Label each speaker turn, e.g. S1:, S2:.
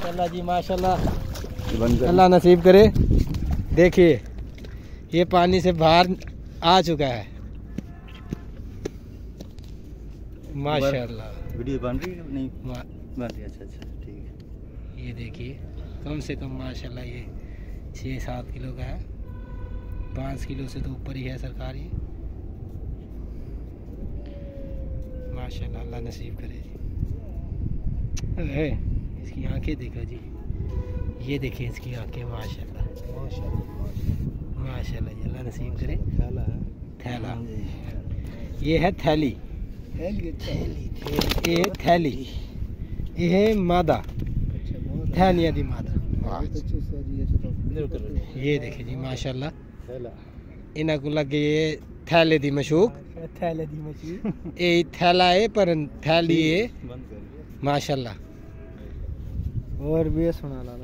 S1: माशाल्लाह जी माशाल्लाह, अल्लाह नसीब करे। देखिए ये पानी से बाहर आ चुका है माशाल्लाह।
S2: वीडियो बन रही है नहीं बन रही? अच्छा ठीक है।
S1: ये देखिए कम से कम माशाल्लाह ये 6-7 किलो का है, 5 किलो से तो ऊपर ही है सरकारी माशाल्लाह। अल्लाह नसीब करे जी। इसकी आंखें देखो जी, ये देखिए इसकी आंखें माशाल्लाह माशाल्लाह जी। अल्लाह नसीब करे। थैला, ये है थैली, ये थैली, ये है मादा, थैलियां दी मादा। ये देखिए जी माशाल्लाह, इन्हों को लगे ये थैले दी मशूक, ये थैला है पर थैली है माशाल्लाह।
S3: और भी सुना ला।